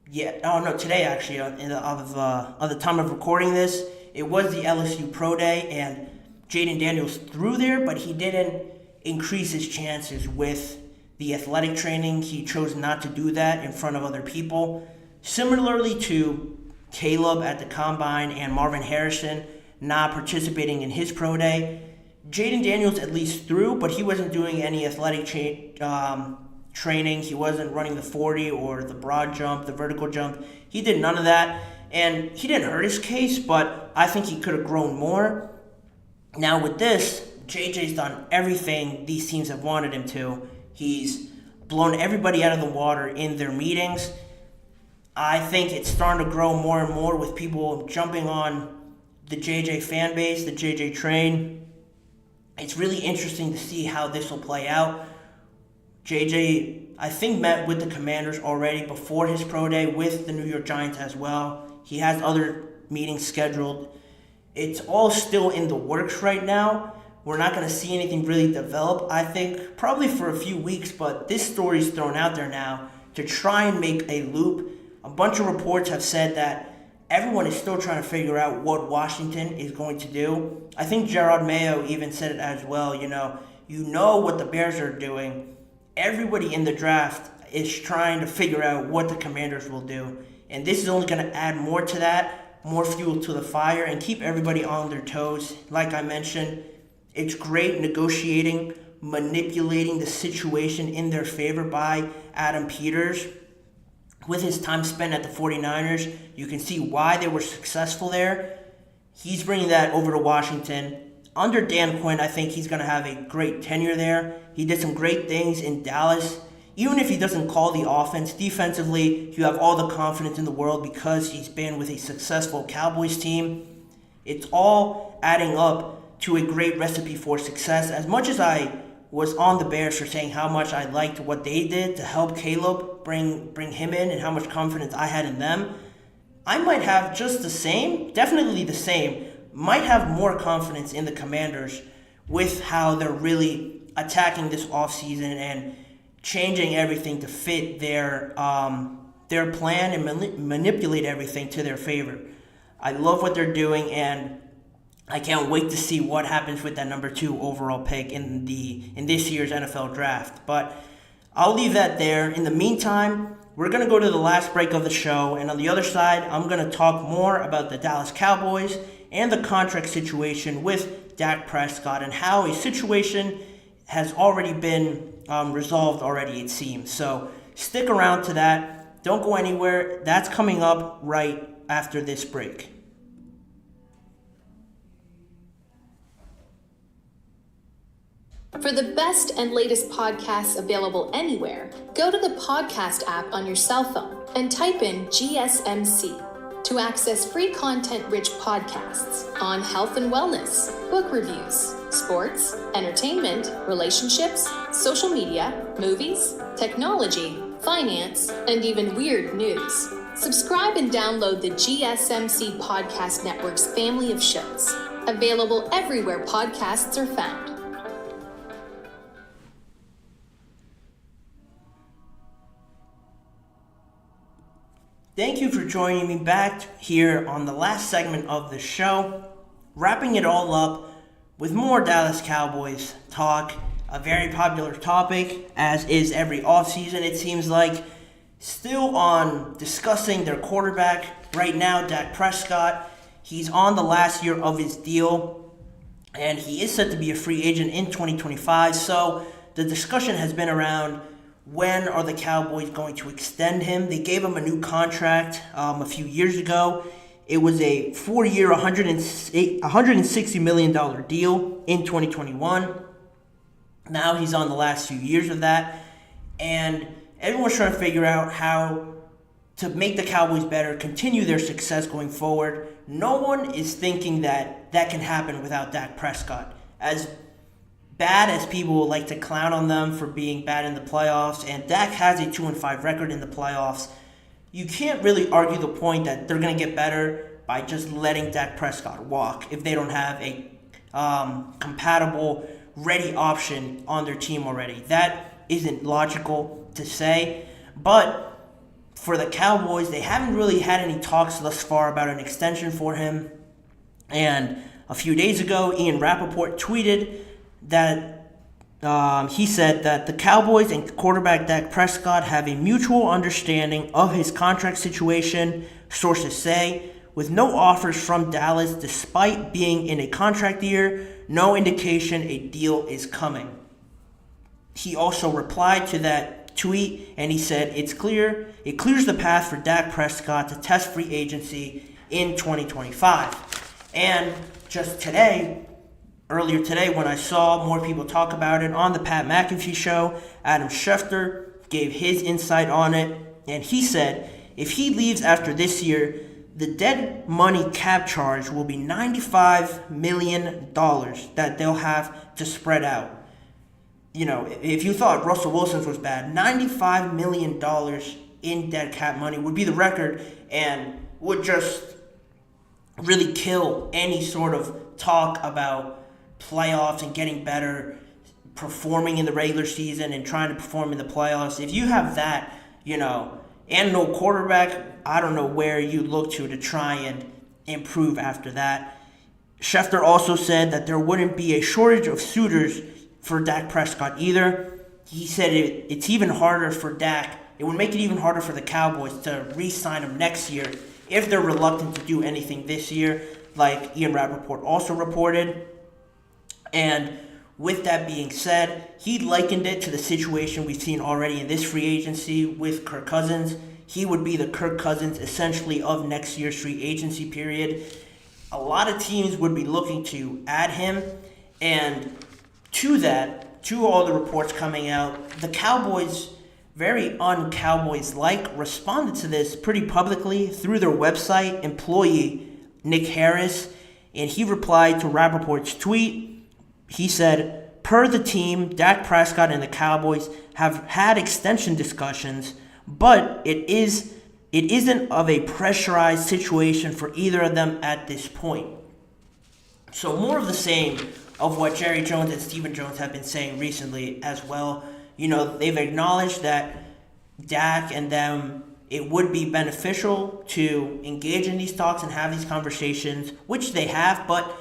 A: today actually, on the time of recording this, it was the LSU Pro Day, and Jaden Daniels threw there, but he didn't increase his chances with the athletic training. He chose not to do that in front of other people. Similarly to Caleb at the Combine and Marvin Harrison not participating in his pro day, Jaden Daniels at least threw, but he wasn't doing any athletic training. He wasn't running the 40 or the broad jump, the vertical jump. He did none of that, and he didn't hurt his case, but I think he could have grown more. Now with this, JJ's done everything these teams have wanted him to. He's blown everybody out of the water in their meetings. I think it's starting to grow more and more with people jumping on the JJ fan base, the JJ train. It's really interesting to see how this will play out. JJ, I think, met with the Commanders already before his pro day with the New York Giants as well. He has other meetings scheduled. It's all still in the works right now. We're not going to see anything really develop, I think, probably for a few weeks, but this story's thrown out there now to try and make a loop. A bunch of reports have said that everyone is still trying to figure out what Washington is going to do. I think Gerard Mayo even said it as well. You know what the Bears are doing. Everybody in the draft is trying to figure out what the Commanders will do. And this is only going to add more to that, more fuel to the fire, and keep everybody on their toes. Like I mentioned, it's great negotiating, manipulating the situation in their favor by Adam Peters. With his time spent at the 49ers, you can see why they were successful there. He's bringing that over to Washington. Under Dan Quinn, I think he's going to have a great tenure there. He did some great things in Dallas. Even if he doesn't call the offense, defensively, you have all the confidence in the world because he's been with a successful Cowboys team. It's all adding up to a great recipe for success. As much as I was on the Bears for saying how much I liked what they did to help Caleb bring him in and how much confidence I had in them, I might have just the same, definitely the same, might have more confidence in the Commanders with how they're really attacking this offseason and changing everything to fit their plan and manipulate everything to their favor. I love what they're doing, and I can't wait to see what happens with that number 2 overall pick in this year's NFL draft. But I'll leave that there. In the meantime, we're going to go to the last break of the show, and on the other side, I'm going to talk more about the Dallas Cowboys and the contract situation with Dak Prescott and how a situation has already been resolved already, it seems. So stick around to that. Don't go anywhere. That's coming up right after this break.
D: For the best and latest podcasts available anywhere, go to the podcast app on your cell phone and type in GSMC to access free content-rich podcasts on health and wellness, book reviews, sports, entertainment, relationships, social media, movies, technology, finance, and even weird news. Subscribe and download the GSMC Podcast Network's family of shows, available everywhere podcasts are found.
A: Thank you for joining me back here on the last segment of the show, wrapping it all up with more Dallas Cowboys talk, a very popular topic, as is every offseason, it seems like. Still on discussing their quarterback right now, Dak Prescott. He's on the last year of his deal, and he is set to be a free agent in 2025, so the discussion has been around when are the Cowboys going to extend him. They gave him a new contract a few years ago. It was a 4-year, $160 million deal in 2021. Now he's on the last few years of that. And everyone's trying to figure out how to make the Cowboys better, continue their success going forward. No one is thinking that that can happen without Dak Prescott. As bad as people like to clown on them for being bad in the playoffs, and Dak has a 2-5 record in the playoffs, you can't really argue the point that they're going to get better by just letting Dak Prescott walk if they don't have a compatible, ready option on their team already. That isn't logical to say, but for the Cowboys, they haven't really had any talks thus far about an extension for him. And a few days ago, Ian Rappaport tweeted that he said that the Cowboys and quarterback Dak Prescott have a mutual understanding of his contract situation, sources say, with no offers from Dallas despite being in a contract year, no indication a deal is coming. He also replied to that tweet and he said it clears the path for Dak Prescott to test free agency in 2025. And just earlier today, when I saw more people talk about it on the Pat McAfee show, Adam Schefter gave his insight on it, and he said if he leaves after this year, the dead money cap charge will be $95 million that they'll have to spread out. You know, if you thought Russell Wilson's was bad, $95 million in dead cap money would be the record and would just really kill any sort of talk about playoffs and getting better, performing in the regular season and trying to perform in the playoffs. If you have that, and no quarterback, I don't know where you look to try and improve after that. Schefter also said that there wouldn't be a shortage of suitors for Dak Prescott either. He said it's even harder for Dak. It would make it even harder for the Cowboys to re-sign him next year if they're reluctant to do anything this year, like Ian Rappaport also reported. And with that being said, he likened it to the situation we've seen already in this free agency with Kirk Cousins. He would be the Kirk Cousins essentially of next year's free agency period. A lot of teams would be looking to add him. And to all the reports coming out, the Cowboys, very un-Cowboys-like, responded to this pretty publicly through their website employee, Nick Harris. And he replied to Rappaport's tweet. He said, per the team, Dak Prescott and the Cowboys have had extension discussions, but it isn't of a pressurized situation for either of them at this point. So more of the same of what Jerry Jones and Stephen Jones have been saying recently as well. They've acknowledged that Dak and them, it would be beneficial to engage in these talks and have these conversations, which they have, but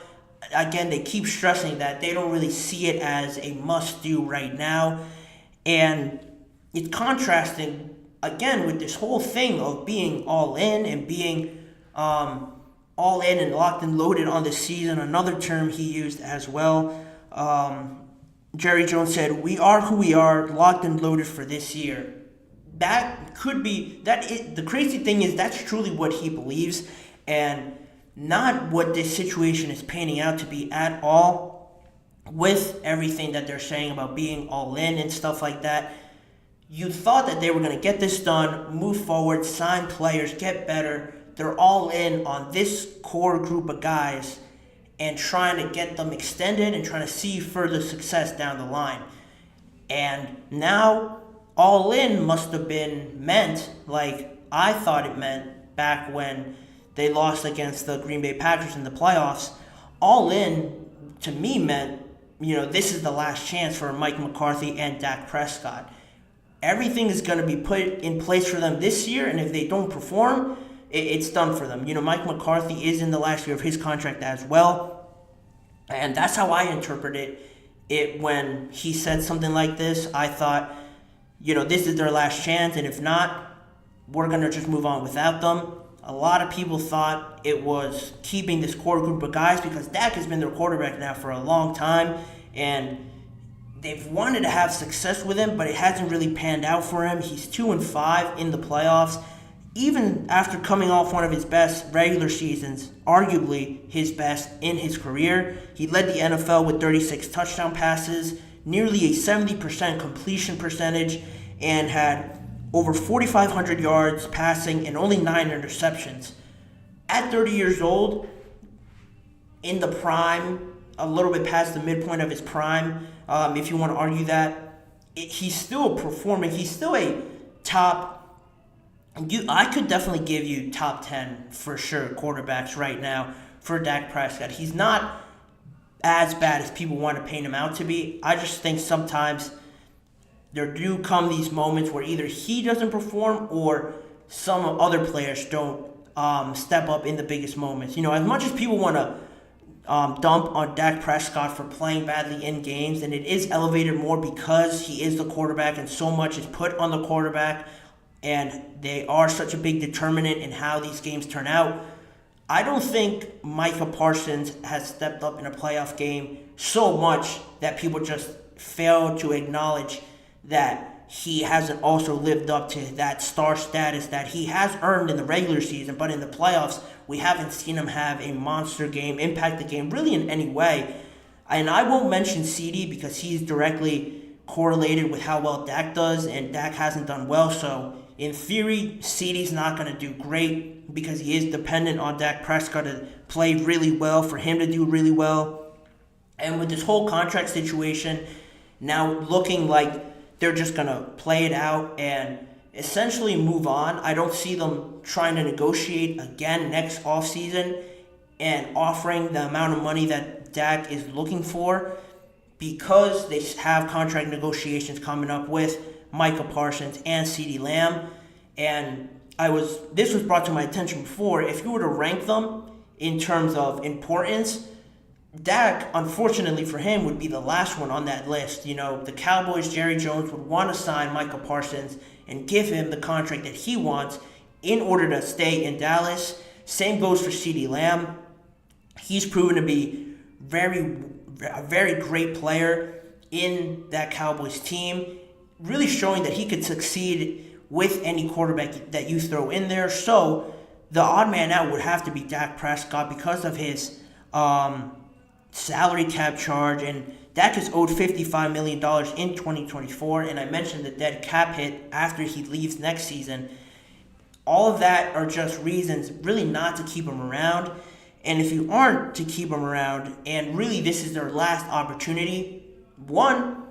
A: again, they keep stressing that they don't really see it as a must-do right now. And it's contrasting, again, with this whole thing of being all in and being all in and locked and loaded on the season, another term he used as well. Jerry Jones said, "We are who we are, locked and loaded for this year." That could be, the crazy thing is that's truly what he believes, and not what this situation is painting out to be at all, with everything that they're saying about being all in and stuff like that. You thought that they were going to get this done, move forward, sign players, get better. They're all in on this core group of guys, and trying to get them extended and trying to see further success down the line. And now, all in must have been meant like I thought it meant back when they lost against the Green Bay Packers in the playoffs. All in, to me, meant, this is the last chance for Mike McCarthy and Dak Prescott. Everything is going to be put in place for them this year, and if they don't perform, it's done for them. Mike McCarthy is in the last year of his contract as well, and that's how I interpreted it when he said something like this. I thought, this is their last chance, and if not, we're going to just move on without them. A lot of people thought it was keeping this core group of guys because Dak has been their quarterback now for a long time, and they've wanted to have success with him, but it hasn't really panned out for him. He's 2-5 in the playoffs. Even after coming off one of his best regular seasons, arguably his best in his career, he led the NFL with 36 touchdown passes, nearly a 70% completion percentage, and had over 4,500 yards passing and only 9 interceptions. At 30 years old, in the prime, a little bit past the midpoint of his prime, if you want to argue that, he's still performing. He's still a top... I could definitely give you top 10 for sure quarterbacks right now for Dak Prescott. He's not as bad as people want to paint him out to be. I just think sometimes there do come these moments where either he doesn't perform or some other players don't step up in the biggest moments. As much as people want to dump on Dak Prescott for playing badly in games, and it is elevated more because he is the quarterback and so much is put on the quarterback, and they are such a big determinant in how these games turn out. I don't think Micah Parsons has stepped up in a playoff game so much that people just fail to acknowledge that he hasn't also lived up to that star status that he has earned in the regular season, but in the playoffs, we haven't seen him have a monster game, impact the game really in any way. And I won't mention CD because he's directly correlated with how well Dak does, and Dak hasn't done well, so in theory, CeeDee's not going to do great because he is dependent on Dak Prescott to play really well, for him to do really well. And with this whole contract situation now looking like they're just going to play it out and essentially move on, I don't see them trying to negotiate again next offseason and offering the amount of money that Dak is looking for because they have contract negotiations coming up with Micah Parsons and CeeDee Lamb. And this was brought to my attention before. If you were to rank them in terms of importance, Dak, unfortunately for him, would be the last one on that list. The Cowboys, Jerry Jones, would want to sign Micah Parsons and give him the contract that he wants in order to stay in Dallas. Same goes for CeeDee Lamb. He's proven to be a very great player in that Cowboys team, really showing that he could succeed with any quarterback that you throw in there. So the odd man out would have to be Dak Prescott because of his salary cap charge, and Dak is owed $55 million in 2024, and I mentioned the dead cap hit after he leaves next season. All of that are just reasons really not to keep him around. And if you aren't to keep him around, and really this is their last opportunity, one,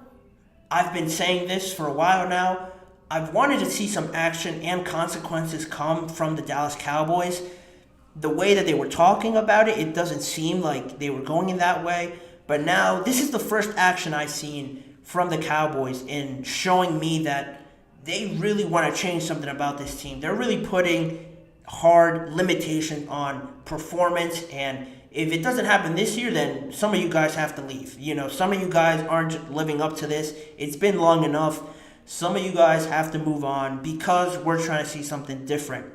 A: I've been saying this for a while now, I've wanted to see some action and consequences come from the Dallas Cowboys. The way that they were talking about it, it doesn't seem like they were going in that way. But now, this is the first action I've seen from the Cowboys in showing me that they really want to change something about this team. They're really putting hard limitations on performance, and if it doesn't happen this year, then some of you guys have to leave. Some of you guys aren't living up to this. It's been long enough. Some of you guys have to move on because we're trying to see something different.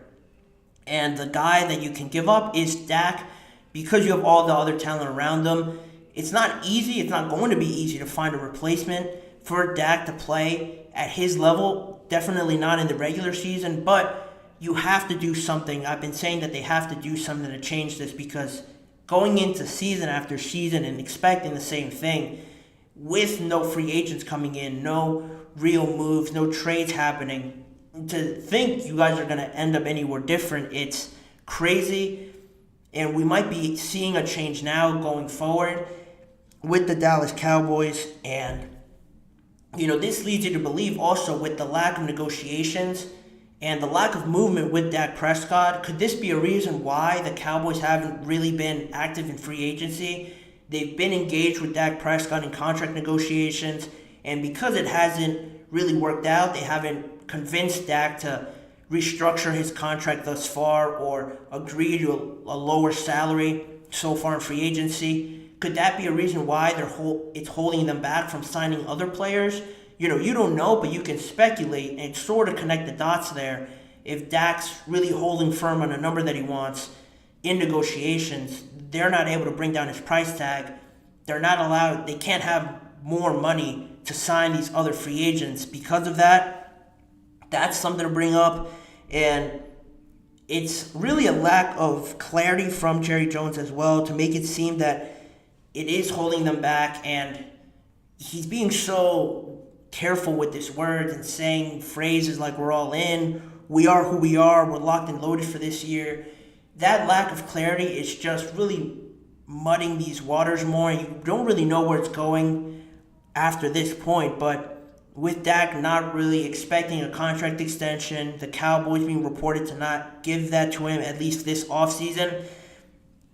A: And the guy that you can give up is Dak because you have all the other talent around him. It's not easy. It's not going to be easy to find a replacement for Dak to play at his level. Definitely not in the regular season, but you have to do something. I've been saying that they have to do something to change this because going into season after season and expecting the same thing with no free agents coming in, no real moves, no trades happening, to think you guys are going to end up anywhere different, it's crazy. And we might be seeing a change now going forward with the Dallas Cowboys. And, this leads you to believe also with the lack of negotiations and the lack of movement with Dak Prescott, could this be a reason why the Cowboys haven't really been active in free agency? They've been engaged with Dak Prescott in contract negotiations, and because it hasn't really worked out, they haven't convinced Dak to restructure his contract thus far or agree to a lower salary so far in free agency. Could that be a reason why it's holding them back from signing other players? You don't know, but you can speculate and sort of connect the dots there. If Dak's really holding firm on a number that he wants in negotiations, they're not able to bring down his price tag. They can't have more money to sign these other free agents because of that. That's something to bring up. And it's really a lack of clarity from Jerry Jones as well to make it seem that it is holding them back. And he's being so careful with his words and saying phrases like we're all in, we are who we are, we're locked and loaded for this year. That lack of clarity is just really mudding these waters more. You don't really know where it's going after this point, but with Dak not really expecting a contract extension, the Cowboys being reported to not give that to him at least this offseason,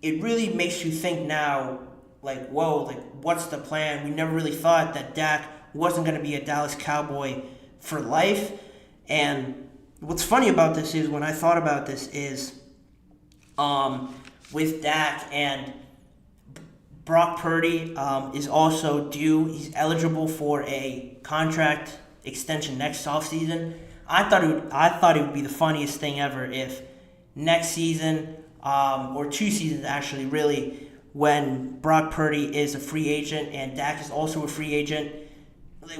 A: it really makes you think now, what's the plan? We never really thought that Dak wasn't going to be a Dallas Cowboy for life. And what's funny about this is, when I thought about this is, with Dak and Brock Purdy is also due. He's eligible for a contract extension next offseason. I thought it would be the funniest thing ever if next season, or 2 seasons actually, really, when Brock Purdy is a free agent and Dak is also a free agent,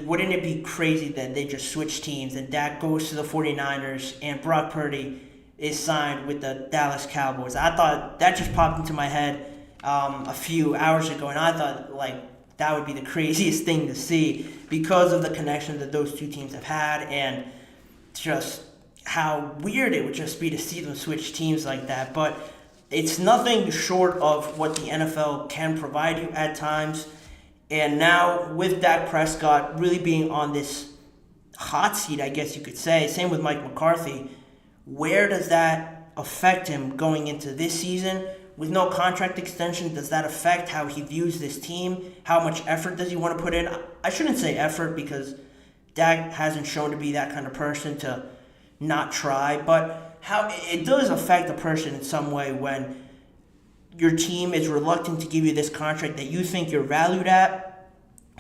A: wouldn't it be crazy that they just switch teams and Dak goes to the 49ers and Brock Purdy is signed with the Dallas Cowboys? I thought that just popped into my head a few hours ago, and I thought that would be the craziest thing to see because of the connection that those two teams have had and just how weird it would just be to see them switch teams like that. But it's nothing short of what the NFL can provide you at times. And now with Dak Prescott really being on this hot seat, I guess you could say, same with Mike McCarthy, where does that affect him going into this season? With no contract extension, does that affect how he views this team? How much effort does he want to put in? I shouldn't say effort because Dak hasn't shown to be that kind of person to not try, but how it does affect a person in some way when your team is reluctant to give you this contract that you think you're valued at,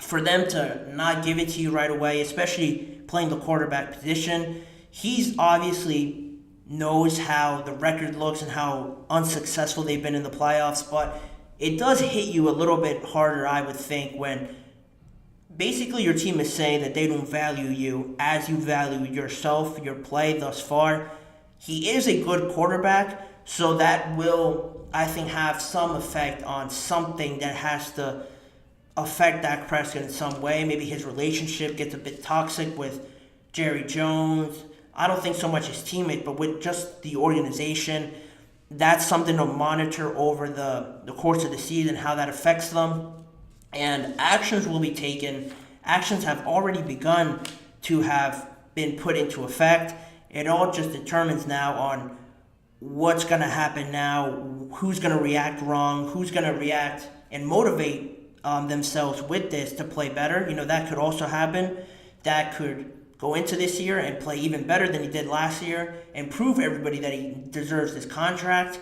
A: for them to not give it to you right away, especially playing the quarterback position. He's obviously knows how the record looks and how unsuccessful they've been in the playoffs, but it does hit you a little bit harder, I would think, when basically your team is saying that they don't value you as you value yourself, your play thus far. He is a good quarterback, so that will, I think, have some effect on something that has to affect Dak Prescott in some way. Maybe his relationship gets a bit toxic with Jerry Jones. I don't think so much his teammate, but with just the organization. That's something to monitor over the course of the season, how that affects them. And actions will be taken. Actions have already begun to have been put into effect. It all just determines now on what's going to happen now, who's going to react wrong, who's going to react and motivate themselves with this to play better. That could also happen. That could go into this year and play even better than he did last year and prove everybody that he deserves this contract.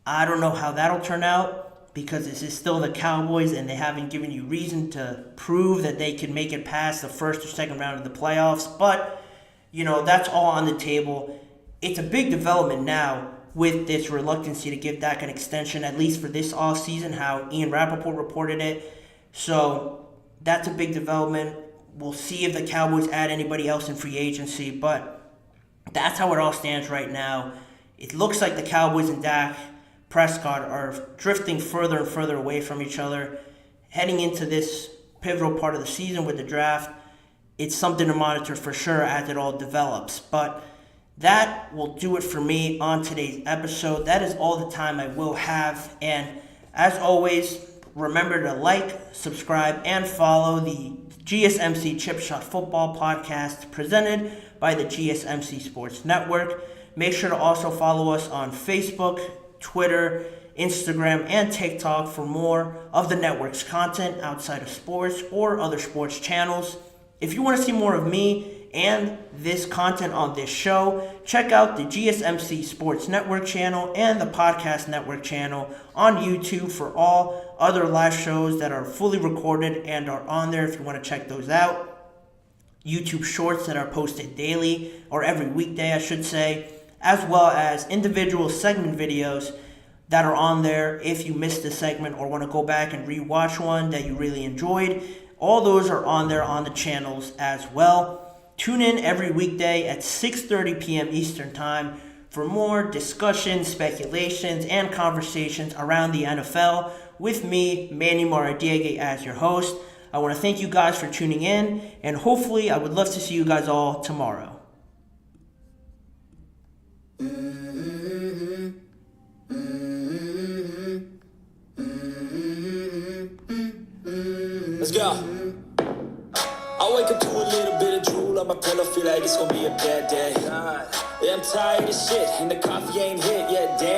A: I don't know how that'll turn out because this is still the Cowboys and they haven't given you reason to prove that they can make it past the first or second round of the playoffs. But, that's all on the table. It's a big development now with this reluctancy to give Dak an extension, at least for this offseason, how Ian Rappaport reported it. So that's a big development. We'll see if the Cowboys add anybody else in free agency, but that's how it all stands right now. It looks like the Cowboys and Dak Prescott are drifting further and further away from each other. Heading into this pivotal part of the season with the draft, it's something to monitor for sure as it all develops. But that will do it for me on today's episode. That is all the time I will have. And as always, remember to like, subscribe, and follow the GSMC Chip Shot Football Podcast presented by the GSMC Sports Network. Make sure to also follow us on Facebook, Twitter, Instagram, and TikTok for more of the network's content outside of sports or other sports channels. If you want to see more of me and this content on this show, check out the GSMC Sports Network channel and the Podcast Network channel on YouTube for all other live shows that are fully recorded and are on there if you want to check those out. YouTube shorts that are posted daily, or every weekday I should say, as well as individual segment videos that are on there if you missed a segment or want to go back and rewatch one that you really enjoyed. All those are on there on the channels as well. Tune in every weekday at 6:30 p.m. Eastern Time for more discussions, speculations, and conversations around the NFL with me, Manny Maradiaga, as your host. I want to thank you guys for tuning in, and hopefully I would love to see you guys all tomorrow.
B: Let's go. I wake up to a little bit of drool on my pillow, feel like it's gonna be a bad day. Yeah, I'm tired of shit, and the coffee ain't hit yet, damn.